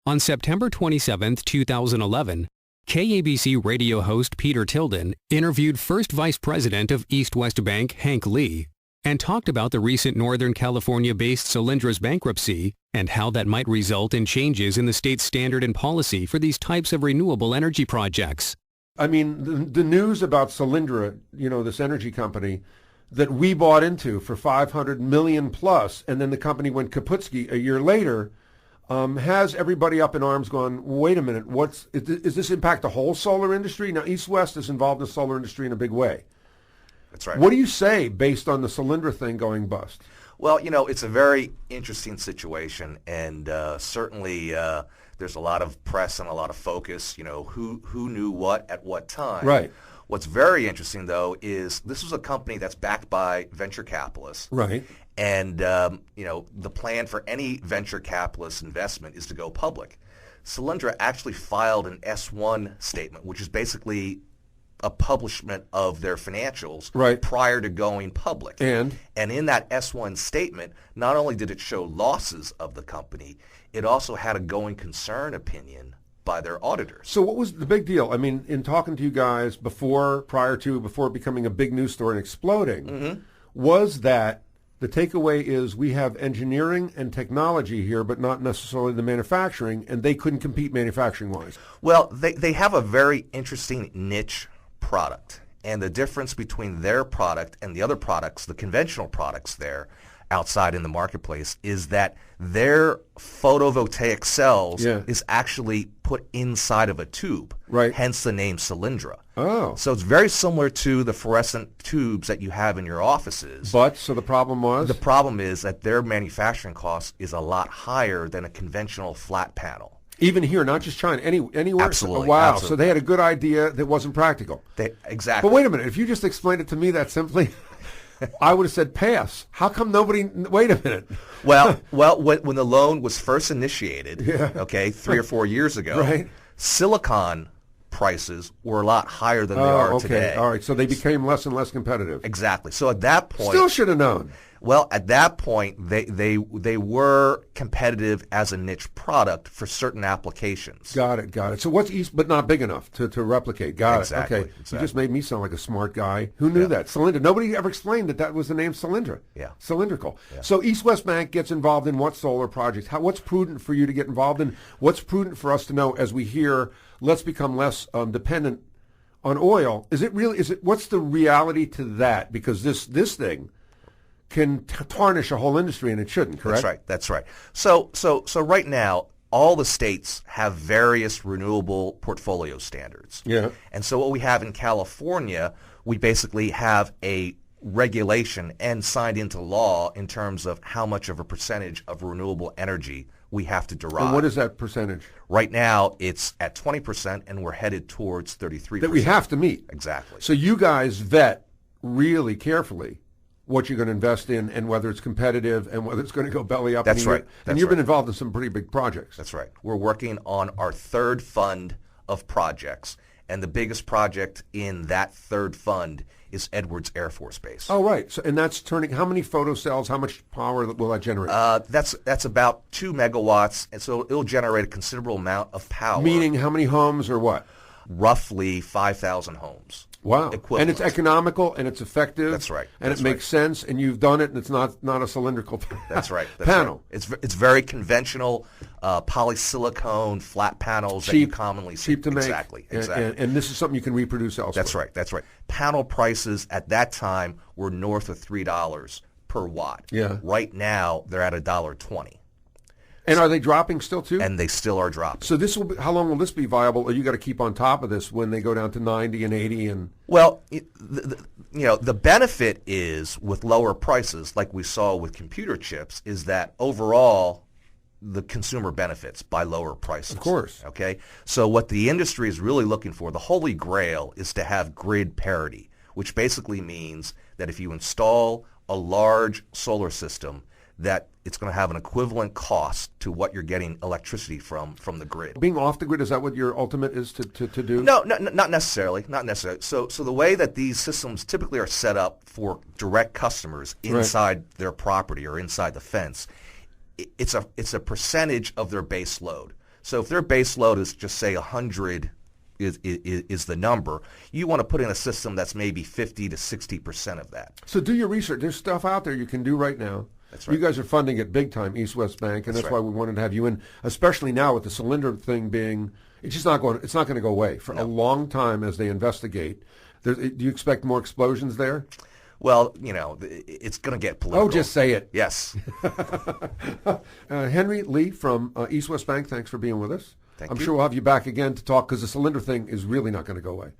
On September 27, 2011, KABC radio host Peter Tilden interviewed First Vice President of East West Bank Hank Lee and talked about the recent Northern California-based Solyndra's bankruptcy and how that might result in changes in the state's standard and policy for these types of renewable energy projects. I mean, the news about Solyndra, this energy company that we bought into for $500 million plus, and then the company went kaputski a year later, has everybody up in arms going, wait a minute, is this impact the whole solar industry? Now, East West is involved in the solar industry in a big way. That's right. What do you say based on the Solyndra thing going bust? Well, it's a very interesting situation, and certainly there's a lot of press and a lot of focus, who knew what at what time. Right. What's very interesting, though, is this was a company that's backed by venture capitalists. Right. And, the plan for any venture capitalist investment is to go public. Solyndra actually filed an S-1 statement, which is basically a publishment of their financials prior to going public. And in that S-1 statement, not only did it show losses of the company, it also had a going concern opinion by their auditors. So what was the big deal? I mean, in talking to you guys before becoming a big news story and exploding, was that the takeaway is we have engineering and technology here, but not necessarily the manufacturing, and they couldn't compete manufacturing-wise? Well, they have a very interesting niche product, and the difference between their product and the other products, the conventional products there outside in the marketplace, is that their photovoltaic cells is actually put inside of a tube, hence the name Solyndra. Oh. So it's very similar to the fluorescent tubes that you have in your offices. So the problem was? The problem is that their manufacturing cost is a lot higher than a conventional flat panel. Even here, not just China, anywhere? Absolutely. Oh, wow. Absolutely. So they had a good idea that wasn't practical. Exactly. But wait a minute. If you just explained it to me that simply, I would have said pass. How come nobody, wait a minute. Well, when the loan was first initiated, 3 or 4 years ago, silicon prices were a lot higher than they are today. All right. So they became less and less competitive. Exactly. So at that point... Still should have known. Well, at that point, they were competitive as a niche product for certain applications. Got it. So what's East, but not big enough to replicate? Got it. Okay. Exactly. You just made me sound like a smart guy. Who knew that? Solyndra. Nobody ever explained that was the name Solyndra. Yeah. Cylindrical. Yeah. So East West Bank gets involved in what solar projects? What's prudent for you to get involved in? What's prudent for us to know as we hear, let's become less dependent on oil? What's the reality to that? Because this thing can tarnish a whole industry, and it shouldn't, correct? That's right. So right now, all the states have various renewable portfolio standards. Yeah. And so what we have in California, we basically have a regulation and signed into law in terms of how much of a percentage of renewable energy we have to derive. And what is that percentage? Right now, it's at 20%, and we're headed towards 33%. That we have to meet. Exactly. So you guys vet really carefully what you're going to invest in and whether it's competitive and whether it's going to go belly up. That's right. And you've been involved in some pretty big projects. That's right. We're working on our third fund of projects, and the biggest project in that third fund is Edwards Air Force Base. Oh, right. So, and that's turning, how many photocells, how much power will that generate? That's about 2 megawatts, and so it'll generate a considerable amount of power. Meaning how many homes or what? Roughly 5,000 homes. Wow. Equivalent. And it's economical and it's effective. That's right. And it makes sense, and you've done it, and it's not a cylindrical That's right. panel. Right. It's very conventional polysilicone flat panels that you commonly see. Cheap to make. Exactly. And this is something you can reproduce elsewhere. That's right. Panel prices at that time were north of $3 per watt. Yeah. Right now, they're at $1.20. And are they dropping still too? And they still are dropping. So this will be, how long will this be viable? Or you got to keep on top of this when they go down to 90 and 80 and? Well, the benefit is with lower prices, like we saw with computer chips, is that overall the consumer benefits by lower prices. Of course. Okay. So what the industry is really looking for, the holy grail, is to have grid parity, which basically means that if you install a large solar system, that it's going to have an equivalent cost to what you're getting electricity from the grid. Being off the grid, is that what your ultimate is to do? No, not necessarily. Not necessarily. So the way that these systems typically are set up for direct customers inside their property or inside the fence, it's a percentage of their base load. So if their base load is just say 100 is the number, you want to put in a system that's maybe 50 to 60% of that. So do your research. There's stuff out there you can do right now. That's right. You guys are funding it big time, East West Bank, and that's why we wanted to have you in, especially now with the Solyndra thing being, it's not going to go away for a long time as they investigate. Do you expect more explosions there? Well, it's going to get political. Oh, just say it. Yes. Henry Lee from East West Bank, thanks for being with us. Thank I'm you. sure we'll have you back again to talk because the Solyndra thing is really not going to go away.